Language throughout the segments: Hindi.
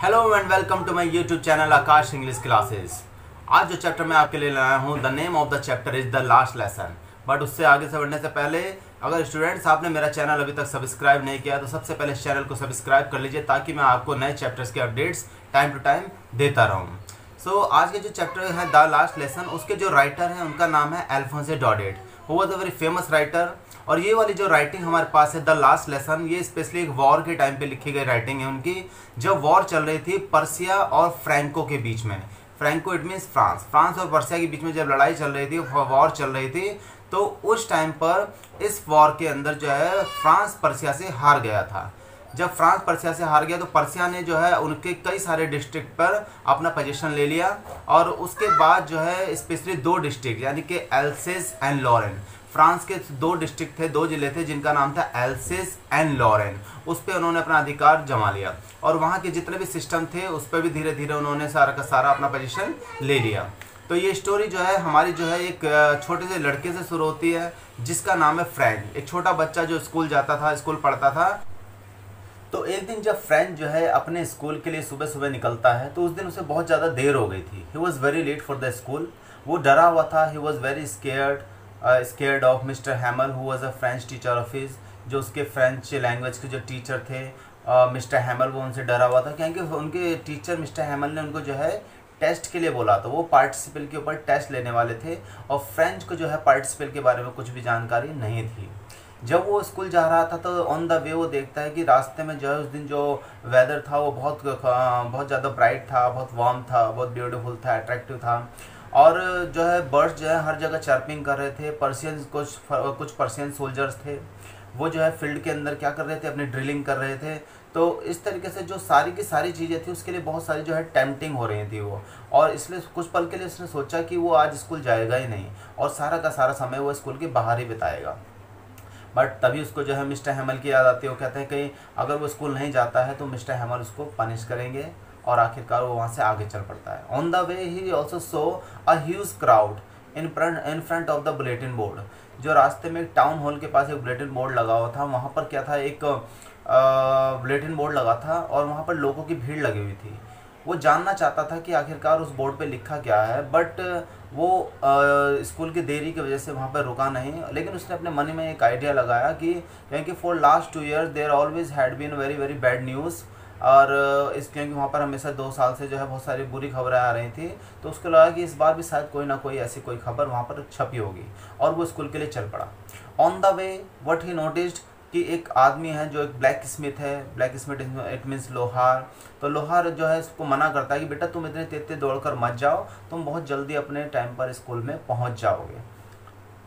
Hello and welcome to my YouTube channel Akash English classes. आज जो चैप्टर मैं आपके लिए लाया हूँ, the name of the chapter is the last lesson. But उससे आगे से बढ़ने से पहले, अगर स्टूडेंट्स आपने मेरा चैनल अभी तक सब्सक्राइब नहीं किया तो सबसे पहले इस चैनल को सब्सक्राइब कर लीजिए ताकि मैं आपको नए चैप्टर्स के अपडेट्स टाइम टू टाइम देता रहूँ। सो आज के जो चैप्टर है द लास्ट लेसन, उसके जो राइटर हैं उनका नाम है Alphonse Daudet, who was a very famous writer. और ये वाली जो राइटिंग हमारे पास है द लास्ट लेसन, ये स्पेशली एक वॉर के टाइम पे लिखी गई राइटिंग है उनकी, जब वॉर चल रही थी पर्सिया और फ्रैंको के बीच में। Franco it means France, France और पर्सिया के बीच में जब लड़ाई चल रही थी, वॉर चल रही थी, तो उस टाइम पर इस वॉर के अंदर जो है फ्रांस पर्सिया से हार गया था। जब फ्रांस पर्सिया से हार गया तो पर्सिया ने जो है उनके कई सारे डिस्ट्रिक्ट पर अपना पोजीशन ले लिया, और उसके बाद जो है स्पेशली दो डिस्ट्रिक्ट यानी कि एल्सेस एंड लॉरेन, फ्रांस के दो डिस्ट्रिक्ट थे, दो जिले थे जिनका नाम था एल्सेस एंड लॉरेन, उस पर उन्होंने अपना अधिकार जमा लिया और वहाँ के जितने भी सिस्टम थे उस पर भी धीरे धीरे उन्होंने सारा का सारा अपना पोजीशन ले लिया। तो ये स्टोरी जो है हमारी जो है एक छोटे से लड़के से शुरू होती है जिसका नाम है फ्रैंक, एक छोटा बच्चा जो स्कूल जाता था, स्कूल पढ़ता था। तो एक दिन जब फ्रैंक जो है अपने स्कूल के लिए सुबह सुबह निकलता है तो उस दिन उसे बहुत ज़्यादा देर हो गई थी। He was very late for the school, वो डरा हुआ था। He was very scared of mister Hamel who was a French teacher of his, जो उसके फ्रेंच लैंग्वेज के जो टीचर थे मिस्टर हैमल, वो उनसे डरा हुआ था क्योंकि उनके टीचर मिस्टर हैमल ने उनको जो है टेस्ट के लिए बोला था। वो पार्टिसिपल के ऊपर टेस्ट लेने वाले थे और फ्रेंच को जो है पार्टिसिपल के बारे में कुछ भी जानकारी नहीं थी। जब वो स्कूल जा रहा था तो ऑन द वे वो देखता है कि रास्ते में जो है उस दिन जो वेदर था वो बहुत ज़्यादा ब्राइट था, बहुत वार्म था, बहुत ब्यूटीफुल था, अट्रैक्टिव था, और जो है बर्ड्स जो है हर जगह चर्पिंग कर रहे थे। पर्शियन कुछ पर्शियन सोल्जर्स थे, वो जो है फील्ड के अंदर क्या कर रहे थे, अपनी ड्रिलिंग कर रहे थे। तो इस तरीके से जो सारी की सारी चीज़ें थी उसके लिए बहुत सारी जो है टेम्पटिंग हो रही थी वो, और इसलिए कुछ पल के लिए उसने सोचा कि वो आज स्कूल जाएगा ही नहीं और सारा का सारा समय वो स्कूल के बाहर ही बिताएगा। बट तभी उसको जो है मिस्टर हैमल की याद आती है। वो कहते हैं कि अगर वो स्कूल नहीं जाता है तो मिस्टर हैमल उसको पनिश करेंगे, और आखिरकार वो वहाँ से आगे चल पड़ता है। On the way he also so a huge crowd in front of the bulletin board. जो रास्ते में एक टाउन हॉल के पास एक बुलेटिन बोर्ड लगा हुआ था, वहाँ पर क्या था, एक बुलेटिन बोर्ड लगा था और वहाँ पर लोगों की भीड़ लगी हुई थी। वो जानना चाहता था कि आखिरकार उस बोर्ड पे लिखा क्या है, बट वो स्कूल की देरी की वजह से वहाँ पर रुका नहीं। लेकिन उसने अपने मन में एक आइडिया लगाया कि क्योंकि for last 2 years there always had been very very bad news, और क्योंकि वहाँ पर हमेशा 2 साल से जो है बहुत सारी बुरी खबरें आ रही थी, तो उसको लगा कि इस बार भी शायद कोई ना कोई ऐसी कोई खबर वहाँ पर छपी होगी, और वो स्कूल के लिए चल पड़ा। On the way what he noticed कि एक आदमी है जो एक ब्लैक स्मिथ है, ब्लैक स्मिथ इट मीन्स लोहार। तो लोहार जो है उसको मना करता है कि बेटा तुम इतने तेज तेज दौड़ कर मत जाओ, तुम बहुत जल्दी अपने टाइम पर स्कूल में पहुंच जाओगे।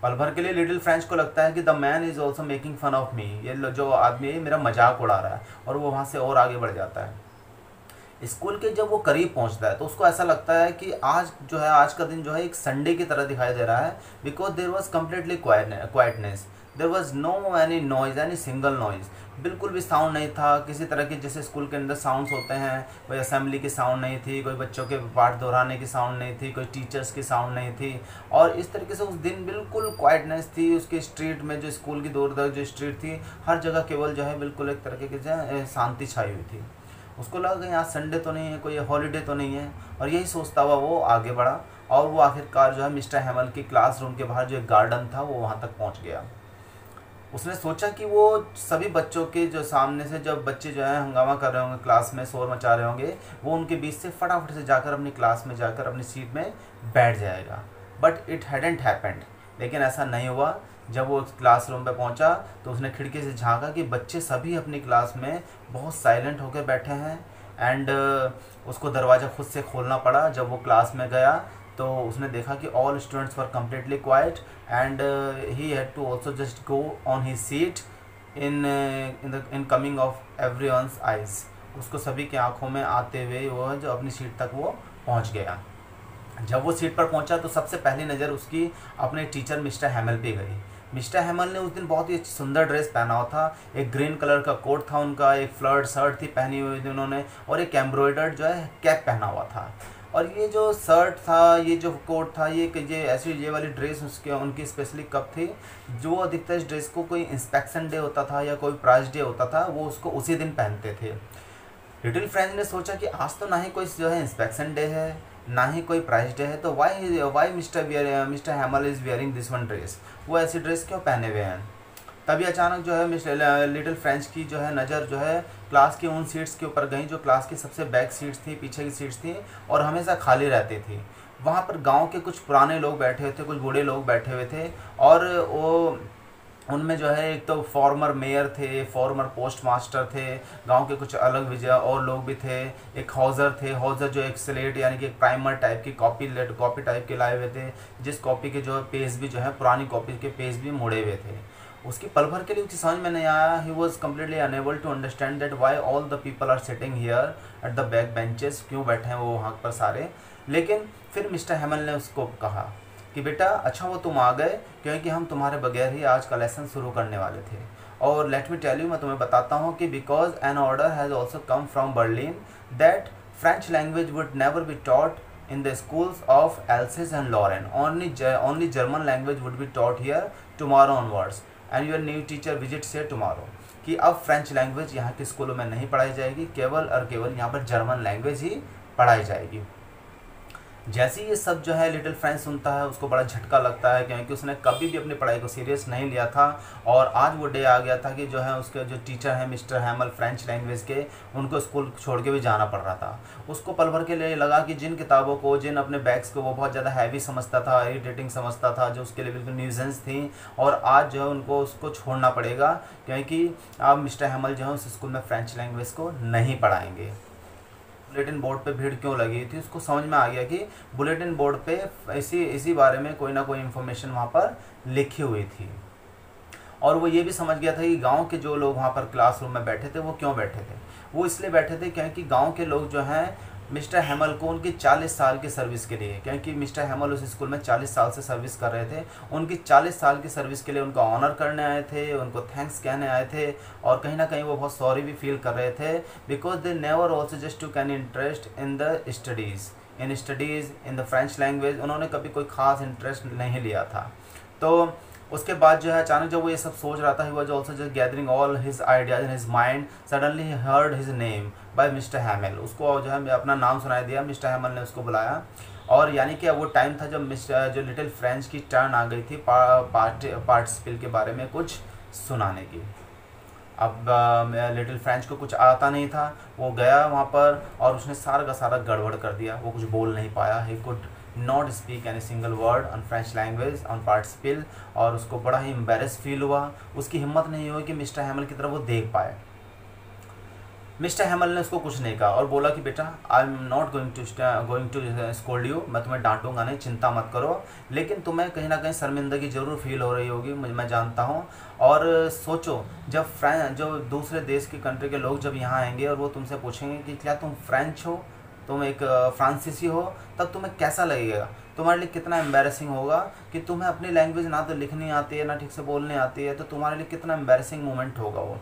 पल भर के लिए लिटिल फ्रेंच को लगता है कि the man is also making fun of me, ये जो आदमी है मेरा मजाक उड़ा रहा है, और वो वहाँ से और आगे बढ़ जाता है। स्कूल के जब वो करीब पहुंचता है तो उसको ऐसा लगता है कि आज जो है, आज का दिन जो है एक संडे की तरह दिखाई दे रहा है, because there was completely quietness, there was no any noise, any single noise, बिल्कुल भी साउंड नहीं था किसी तरह के, जैसे स्कूल के अंदर साउंड्स होते हैं। कोई असेंबली की साउंड नहीं थी, कोई बच्चों के पाठ दोहराने की साउंड नहीं थी, कोई टीचर्स की साउंड नहीं थी, और इस तरीके से उस दिन बिल्कुल क्वाइटनेस थी। उसके स्ट्रीट में जो स्कूल की दूर तक जो स्ट्रीट थी, हर जगह केवल जो है बिल्कुल एक तरीके की जो शांति छाई हुई थी। उसको लगा कि आज संडे तो नहीं है, कोई हॉलीडे तो नहीं है, और यही सोचता हुआ वो आगे बढ़ा, और वो आखिरकार जो है मिस्टर हैमल की क्लासरूम के बाहर जो एक गार्डन था वो वहाँ तक पहुँच गया। उसने सोचा कि वो सभी बच्चों के जो सामने से, जब बच्चे जो है हंगामा कर रहे होंगे, क्लास में शोर मचा रहे होंगे, वो उनके बीच से फटाफट से जाकर अपनी क्लास में जाकर अपनी सीट में बैठ जाएगा। बट इट हैडेंट हैपेंड, लेकिन ऐसा नहीं हुआ। जब वो क्लासरूम पे पहुंचा तो उसने खिड़की से झांका कि बच्चे सभी अपनी क्लास में बहुत साइलेंट होकर बैठे हैं, एंड उसको दरवाज़ा खुद से खोलना पड़ा। जब वो क्लास में गया तो उसने देखा कि all students were completely quiet, and he had to also just go on his seat in coming of everyone's eyes. उसको सभी की आंखों में आते हुए वो जो अपनी सीट तक वो पहुंच गया। जब वो सीट पर पहुंचा तो सबसे पहली नज़र उसकी अपने टीचर मिस्टर हैमल पे गई। मिस्टर हैमल ने उस दिन बहुत ही सुंदर ड्रेस पहना हुआ था, एक ग्रीन कलर का कोट था उनका, एक फ्लर्ड शर्ट थी पहनी हुई थी उन्होंने, और एक एम्ब्रॉयडर्ड जो है कैप पहना हुआ था। और ये जो शर्ट था, ये जो कोट था, ये वाली ड्रेस उसके उनकी स्पेशली कब थी, जो अधिकतर इस ड्रेस को कोई इंस्पेक्शन डे होता था या कोई प्राइज डे होता था, वो उसको उसी दिन पहनते थे। लिटिल फ्रेंच ने सोचा कि आज तो ना ही कोई जो है इंस्पेक्शन डे है, ना ही कोई प्राइस डे है, तो why mister Hamel is wearing this one dress, वो ऐसी ड्रेस क्यों पहने हुए हैं। तभी अचानक जो है मिस्टर लिटिल फ्रेंच की जो है नज़र जो है क्लास की उन सीट्स के ऊपर गई जो क्लास की सबसे बैक सीट्स थी, पीछे की सीट्स थी और हमेशा खाली रहती थी। वहाँ पर गांव के कुछ पुराने लोग बैठे हुए थे, कुछ बूढ़े लोग बैठे हुए थे और वो उनमें जो है एक तो फॉर्मर मेयर थे, फॉर्मर पोस्ट मास्टर थे, गांव के कुछ अलग विजय और लोग भी थे, एक हॉजर थे, हॉजर जो एक स्लेट यानी कि एक प्राइमर टाइप की कॉपी टाइप के लाए हुए थे, जिस कॉपी के जो पेज भी जो है पुरानी कॉपी के पेज भी मुड़े हुए थे। उसकी पल भर के लिए कुछ समझ में नहीं आया। He was completely unable to understand that why all the people are sitting here at the back benches, क्यों बैठे हैं वो वहाँ पर सारे। लेकिन फिर मिस्टर हेमल ने उसको कहा कि बेटा अच्छा वो तुम आ गए, क्योंकि हम तुम्हारे बगैर ही आज का लेसन शुरू करने वाले थे। और लेट मी टेल यू, मैं तुम्हें बताता हूँ कि because an order has also come from Berlin that French language would never be taught in the schools of Alsace and Lorraine. Only German language would be taught here tomorrow onwards, and your new teacher visits here tomorrow. कि अब फ्रेंच लैंग्वेज यहाँ के स्कूलों में नहीं पढ़ाई जाएगी, केवल और केवल यहाँ पर जर्मन लैंग्वेज ही पढ़ाई जाएगी। जैसे ही ये सब जो है लिटिल फ्रेंच सुनता है उसको बड़ा झटका लगता है, क्योंकि उसने कभी भी अपनी पढ़ाई को सीरियस नहीं लिया था और आज वो डे आ गया था कि जो है उसके जो टीचर हैं मिस्टर हैमल फ्रेंच लैंग्वेज के, उनको स्कूल छोड़ के भी जाना पड़ रहा था। उसको पल भर के लिए लगा कि जिन किताबों को, जिन अपने बैग्स को वो बहुत ज़्यादा हैवी समझता था, इरिटेटिंग समझता था, जो उसके लिए बिल्कुल न्यूजेंस थी, और आज जो है उनको उसको छोड़ना पड़ेगा, क्योंकि अब मिस्टर हैमल जो है उस स्कूल में फ्रेंच लैंग्वेज को नहीं पढ़ाएंगे। बुलेटिन बोर्ड पे भीड़ क्यों लगी थी, उसको समझ में आ गया कि बुलेटिन बोर्ड पे इसी बारे में कोई ना कोई इन्फॉर्मेशन वहाँ पर लिखी हुई थी। और वो ये भी समझ गया था कि गांव के जो लोग वहाँ पर क्लासरूम में बैठे थे वो क्यों बैठे थे। वो इसलिए बैठे थे क्योंकि गांव के लोग जो हैं मिस्टर हैमल को उनकी 40 साल की सर्विस के लिए, क्योंकि मिस्टर हैमल उस स्कूल में 40 साल से सर्विस कर रहे थे, उनकी 40 साल की सर्विस के लिए उनका ऑनर करने आए थे, उनको थैंक्स कहने आए थे, और कहीं ना कहीं वो बहुत सॉरी भी फील कर रहे थे, because they never also just to can interest in the studies in the French language. उन्होंने कभी कोई ख़ास इंटरेस्ट नहीं लिया था। तो उसके बाद जो है अचानक जब वो ये सब सोच रहा था, he was also just gathering all his ideas in his mind, suddenly he heard his name by mister हैमल। उसको जो है अपना नाम सुनाई दिया, मिस्टर हैमल ने उसको बुलाया, और यानी कि वो टाइम था जब जो लिटिल फ्रेंच की टर्न आ गई थी पार्टिसिपल के बारे में कुछ सुनाने की। अब लिटिल फ्रेंच को कुछ आता नहीं था, वो गया वहाँ पर और उसने सारा का सारा गड़बड़ कर दिया, वो कुछ बोल नहीं पाया। He could not speak any single word on French language on participle, और उसको बड़ा ही एम्बेरस फील हुआ। उसकी हिम्मत नहीं हुई कि मिस्टर हैमल की तरफ वो देख पाए। मिस्टर हैमल ने उसको कुछ नहीं कहा और बोला कि बेटा I am not going to scold you, मैं तुम्हें डांटूंगा नहीं, चिंता मत करो, लेकिन तुम्हें कहीं ना कहीं शर्मिंदगी ज़रूर फील हो रही होगी, मैं जानता हूँ। और सोचो जब जो दूसरे देश की कंट्री के लोग जब यहाँ आएंगे और वो तुमसे पूछेंगे कि क्या तुम फ्रेंच हो, तुम एक फ्रांसीसी हो, तब तुम्हें कैसा लगेगा, तुम्हारे लिए कितना एम्बैरेसिंग होगा कि तुम्हें अपनी लैंग्वेज ना तो लिखनी आती है ना ठीक से बोलनी आती है, तो तुम्हारे लिए कितना एम्बैरेसिंग मोमेंट होगा वो।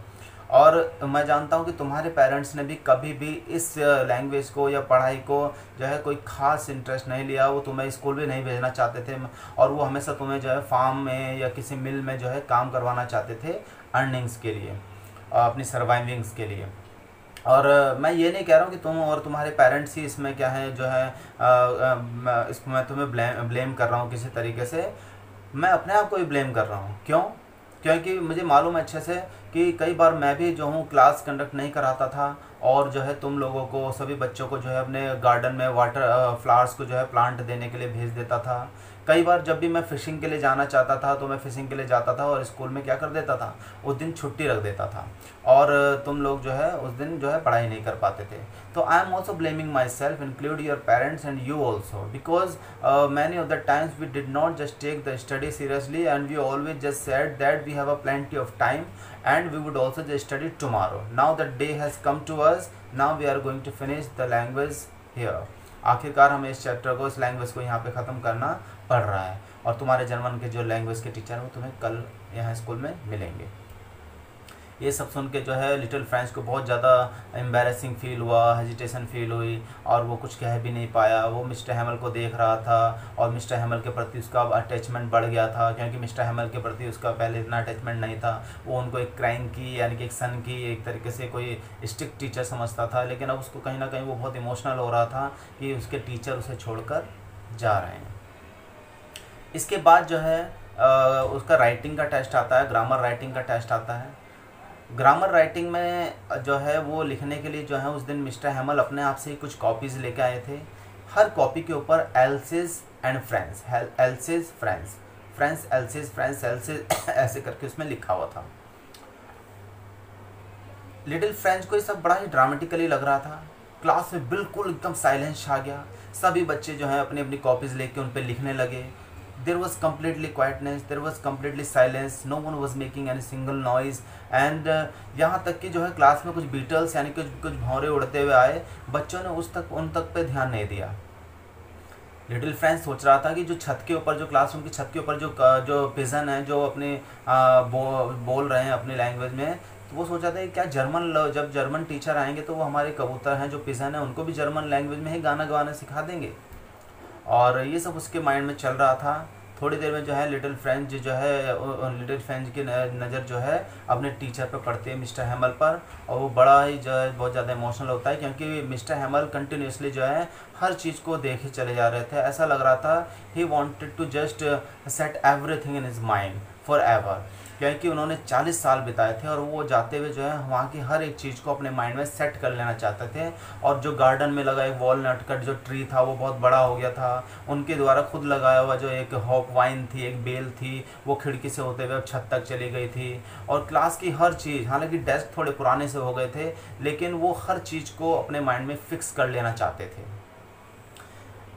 और मैं जानता हूँ कि तुम्हारे पेरेंट्स ने भी कभी भी इस लैंग्वेज को या पढ़ाई को जो है कोई ख़ास इंटरेस्ट नहीं लिया, वो तुम्हें स्कूल भी नहीं भेजना चाहते थे, और वो हमेशा तुम्हें जो है फार्म में या किसी मिल में जो है काम करवाना चाहते थे अर्निंग्स के लिए, अपनी सर्वाइविंग्स के लिए। और मैं ये नहीं कह रहा हूँ कि तुम और तुम्हारे पेरेंट्स ही इसमें क्या है जो है इसको मैं तुम्हें ब्लेम कर रहा हूँ किसी तरीके से, मैं अपने आप को ही ब्लेम कर रहा हूँ। क्यों? क्योंकि मुझे मालूम है अच्छे से कि कई बार मैं भी जो हूँ क्लास कंडक्ट नहीं कराता था, और जो है तुम लोगों को, सभी बच्चों को जो है अपने गार्डन में वाटर फ्लावर्स को जो है प्लांट देने के लिए भेज देता था। कई बार जब भी मैं फ़िशिंग के लिए जाना चाहता था तो मैं फ़िशिंग के लिए जाता था और स्कूल में क्या कर देता था, उस दिन छुट्टी रख देता था, और तुम लोग जो है उस दिन जो है पढ़ाई नहीं कर पाते थे। तो I am also blaming myself, include your parents and you also, because many of the times we did not just take the study seriously and we always just said that we have a plenty of time and we would also just study tomorrow. Now the day has come to us, now we are going to finish the language here. आखिरकार हमें इस चैप्टर को, इस लैंग्वेज को यहाँ पे ख़त्म करना पड़ रहा है, और तुम्हारे जर्मन के जो लैंग्वेज के टीचर हैं वो तुम्हें कल यहाँ स्कूल में मिलेंगे। ये सब सुन के जो है लिटिल फ्रेंच को बहुत ज़्यादा एम्बैरेसिंग फील हुआ, हेजिटेशन फील हुई और वो कुछ कह भी नहीं पाया। वो मिस्टर हैमल को देख रहा था और मिस्टर हैमल के प्रति उसका अटैचमेंट बढ़ गया था, क्योंकि मिस्टर हैमल के प्रति उसका पहले इतना अटैचमेंट नहीं था। वो उनको एक क्रैंक की यानी कि एक सन की एक तरीके से कोई स्ट्रिक्ट टीचर समझता था, लेकिन अब उसको कहीं ना कहीं वो बहुत इमोशनल हो रहा था कि उसके टीचर उसे छोड़कर जा रहे हैं। इसके बाद जो है उसका राइटिंग का टेस्ट आता है, ग्रामर राइटिंग का टेस्ट आता है। ग्रामर राइटिंग में जो है वो लिखने के लिए जो है उस दिन मिस्टर हैमल अपने आप से ही कुछ कॉपीज़ लेके आए थे। हर कॉपी के ऊपर else's and friends, else's friends, friends else's, friends else's ऐसे करके उसमें लिखा हुआ था। लिटिल फ्रेंच को ये सब बड़ा ही ड्रामेटिकली लग रहा था। क्लास में बिल्कुल एकदम साइलेंस छा गया। सभी बच्चे जो हैं अपनी अपनी कॉपीज़ लेके उन पर लिखने लगे। There was completely quietness, there was completely silence, no one was making any single noise and यहाँ तक कि जो है क्लास में कुछ बीटल्स यानी कुछ भौरे उड़ते हुए आए, बच्चों ने उन तक पे ध्यान नहीं दिया। लिटिल फ्रेंच सोच रहा था कि जो छत के ऊपर, जो क्लासरूम की छत के ऊपर जो पिजन है जो अपने बोल रहे हैं अपनी लैंग्वेज में, तो वो सोचा था कि क्या जब जर्मन टीचर आएंगे तो वो हमारे कबूतर हैं जो पिजन है उनको भी जर्मन लैंग्वेज में ही गाना गवाना सिखा देंगे। और ये सब उसके माइंड में चल रहा था। थोड़ी देर में जो है लिटिल फ्रेंच की नज़र जो है अपने टीचर पर पड़ती है, मिस्टर हैमल पर, और वो बड़ा ही जो है बहुत ज़्यादा इमोशनल होता है, क्योंकि मिस्टर हैमल कंटिन्यूसली जो है हर चीज़ को देखे चले जा रहे थे। ऐसा लग रहा था he wanted to just set everything in his mind forever, क्योंकि उन्होंने 40 साल बिताए थे और वो जाते हुए जो है वहाँ की हर एक चीज़ को अपने माइंड में सेट कर लेना चाहते थे। और जो गार्डन में लगा एक वॉलनट का जो ट्री था वो बहुत बड़ा हो गया था। उनके द्वारा खुद लगाया हुआ जो एक हॉप वाइन थी, एक बेल थी, वो खिड़की से होते हुए छत तक चली गई थी। और क्लास की हर चीज़, हालांकि डेस्क थोड़े पुराने से हो गए थे, लेकिन वो हर चीज़ को अपने माइंड में फिक्स कर लेना चाहते थे।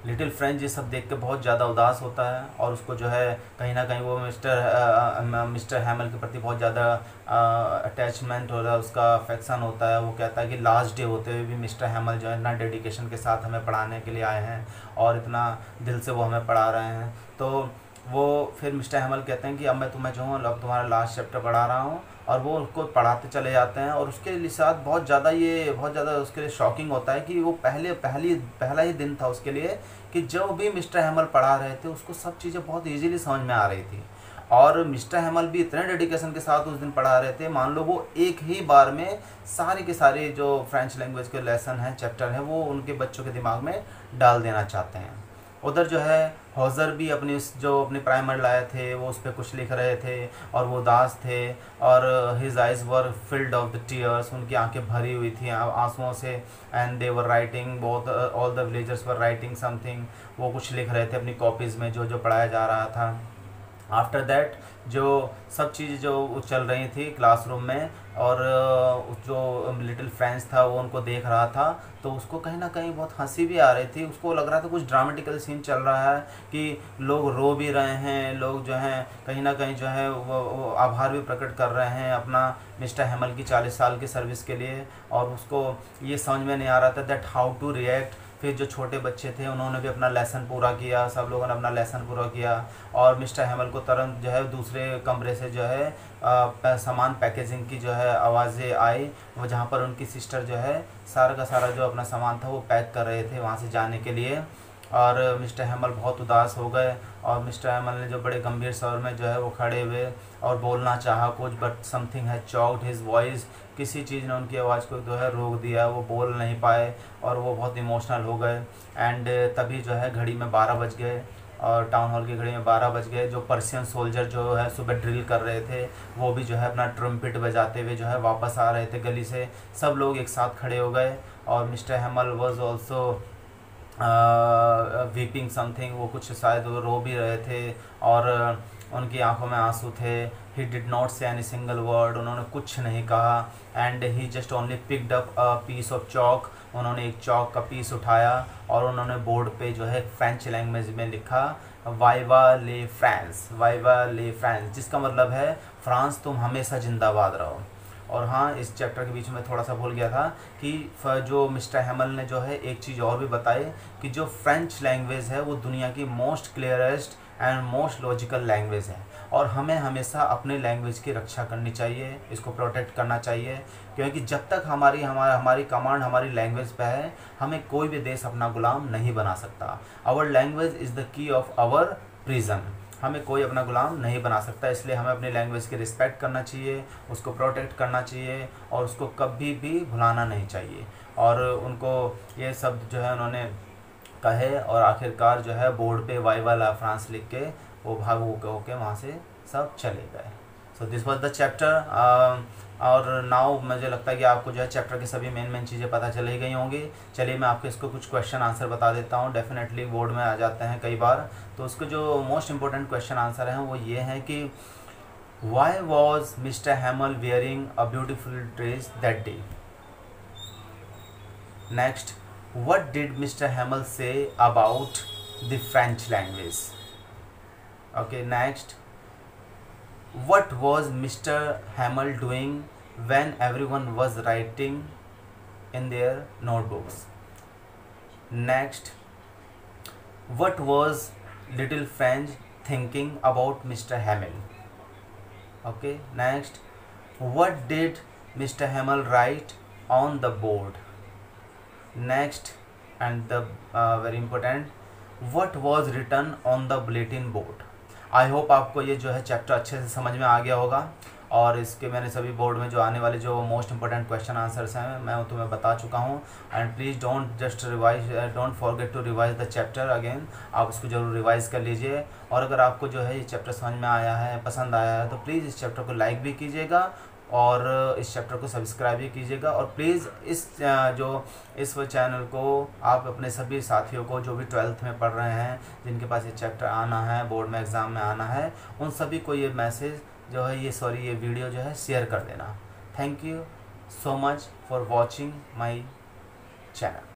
लिटिल फ्रेंच ये सब देख के बहुत ज़्यादा उदास होता है और उसको जो है कहीं ना कहीं वो मिस्टर हैमल के प्रति बहुत ज़्यादा अटैचमेंट हो रहा है, उसका अफेक्शन होता है। वो कहता है कि लास्ट डे होते हुए भी मिस्टर हैमल जो है इतना डेडिकेशन के साथ हमें पढ़ाने के लिए आए हैं और इतना दिल से वो हमें पढ़ा रहे हैं। तो वो फिर मिस्टर हैमल कहते हैं कि अब मैं तुम्हें जो हूँ अब तुम्हारा लास्ट चैप्टर पढ़ा रहा हूँ, और वो उसको पढ़ाते चले जाते हैं। और उसके साथ बहुत ज़्यादा उसके लिए शॉकिंग होता है कि वो पहला ही दिन था उसके लिए कि जो भी मिस्टर हैमल पढ़ा रहे थे उसको सब चीज़ें बहुत इजीली समझ में आ रही थी। और मिस्टर हैमल भी इतने डेडिकेशन के साथ उस दिन पढ़ा रहे थे, मान लो वो एक ही बार में सारे के सारे जो फ्रेंच लैंग्वेज के लेसन हैं, चैप्टर हैं, वो उनके बच्चों के दिमाग में डाल देना चाहते हैं। उधर जो है हॉजर भी अपने प्राइमर लाए थे, वो उस पर कुछ लिख रहे थे और वो उदास थे और his eyes were field of the tears, उनकी आंखें भरी हुई थी आंसुओं से। And they were writing, both all the villagers were writing something, वो कुछ लिख रहे थे अपनी कॉपीज़ में जो पढ़ाया जा रहा था। आफ्टर दैट जो सब चीज़ जो चल रही थी क्लासरूम में, और जो लिटिल फ्रेंच था वो उनको देख रहा था, तो उसको कहीं ना कहीं बहुत हंसी भी आ रही थी। उसको लग रहा था कुछ ड्रामेटिकल सीन चल रहा है कि लोग रो भी रहे हैं, लोग जो हैं कहीं ना कहीं जो है वो आभार भी प्रकट कर रहे हैं अपना मिस्टर हैमल की 40 साल की सर्विस के लिए। और उसको ये समझ में नहीं आ रहा था दैट हाउ टू रिएक्ट। फिर जो छोटे बच्चे थे उन्होंने भी अपना लेसन पूरा किया, सब लोगों ने अपना लेसन पूरा किया। और मिस्टर हैमल को तुरंत जो है दूसरे कमरे से जो है सामान पैकेजिंग की जो है आवाज़ें आई, वो जहाँ पर उनकी सिस्टर जो है सारा का सारा जो अपना सामान था वो पैक कर रहे थे वहाँ से जाने के लिए। और मिस्टर हैमल बहुत उदास हो गए और मिस्टर हैमल ने जो बड़े गंभीर स्वर में जो है वो खड़े हुए और बोलना चाहा कुछ, but something has choked his voice, किसी चीज़ ने उनकी आवाज़ को जो है रोक दिया, वो बोल नहीं पाए और वो बहुत इमोशनल हो गए। एंड तभी जो है घड़ी में 12 बज गए और टाउन हॉल की घड़ी में 12 बज गए। जो पर्शियन सोल्जर जो है सुबह ड्रिल कर रहे थे वो भी जो है अपना ट्रम्पेट बजाते हुए जो है वापस आ रहे थे गली से। सब लोग एक साथ खड़े हो गए और mister हैमल was also weeping something, वो कुछ शायद वो रो भी रहे थे और उनकी आंखों में आंसू थे। He did not say any single word, उन्होंने कुछ नहीं कहा। And he just only picked up a piece of chalk, उन्होंने एक चॉक का पीस उठाया और उन्होंने बोर्ड पे जो है फ्रेंच लैंग्वेज में लिखा वाइवा ले फ्रांस, वाइवा ले फ्रांस, जिसका मतलब है फ्रांस तुम हमेशा जिंदाबाद रहो। और हाँ, इस चैप्टर के बीच में थोड़ा सा भूल गया था कि जो मिस्टर हैमल ने जो है एक चीज़ और भी बताई कि जो फ्रेंच लैंग्वेज है वो दुनिया की most clearest and most logical language है, और हमें हमेशा अपनी लैंग्वेज की रक्षा करनी चाहिए, इसको प्रोटेक्ट करना चाहिए, क्योंकि जब तक हमारी कमांड हमारी लैंग्वेज पे है, हमें कोई भी देश अपना गुलाम नहीं बना सकता। Our language is the key of our prison, हमें कोई अपना गुलाम नहीं बना सकता, इसलिए हमें अपनी लैंग्वेज की रिस्पेक्ट करना चाहिए, उसको प्रोटेक्ट करना चाहिए, और उसको कभी भी भुलाना नहीं चाहिए। और उनको ये शब्द जो है उन्होंने कहे, और आखिरकार जो है बोर्ड पे वाई वाला फ्रांस लिख के वो भाग होके वहाँ से सब चले गए। So this was the chapter. और नाउ मुझे लगता है कि आपको जो है चैप्टर की सभी मेन चीज़ें पता चली गई होंगी। चलिए मैं आपको इसको कुछ क्वेश्चन आंसर बता देता हूँ, डेफिनेटली बोर्ड में आ जाते हैं कई बार। तो उसके जो मोस्ट इंपॉर्टेंट क्वेश्चन आंसर हैं वो ये हैं कि why was mister हैमल wearing a beautiful dress that day. Next, what did Mr. Hamel say about the French language? Okay, next, what was Mr. Hamel doing when everyone was writing in their notebooks? Next, what was little French thinking about Mr. Hamel? Okay, next, what did Mr. Hamel write on the board? Next, and the very important, what was written on the bulletin board? I hope आपको ये जो है चैप्टर अच्छे से समझ में आ गया होगा, और इसके मैंने सभी बोर्ड में जो आने वाले जो मोस्ट इंपॉर्टेंट क्वेश्चन आंसर्स हैं मैं तुम्हें बता चुका हूँ। And please don't just revise, don't forget to revise the chapter again, आप इसको जरूर रिवाइज कर लीजिए। और अगर आपको जो है ये चैप्टर समझ में आया है, पसंद आया है, तो प्लीज़ इस चैप्टर को लाइक भी कीजिएगा, और इस चैप्टर को सब्सक्राइब भी कीजिएगा। और प्लीज़ इस चैनल को आप अपने सभी साथियों को जो भी 12th में पढ़ रहे हैं, जिनके पास ये चैप्टर आना है, बोर्ड में एग्ज़ाम में आना है, उन सभी को ये मैसेज जो है ये वीडियो जो है शेयर कर देना। Thank you so much for watching my channel.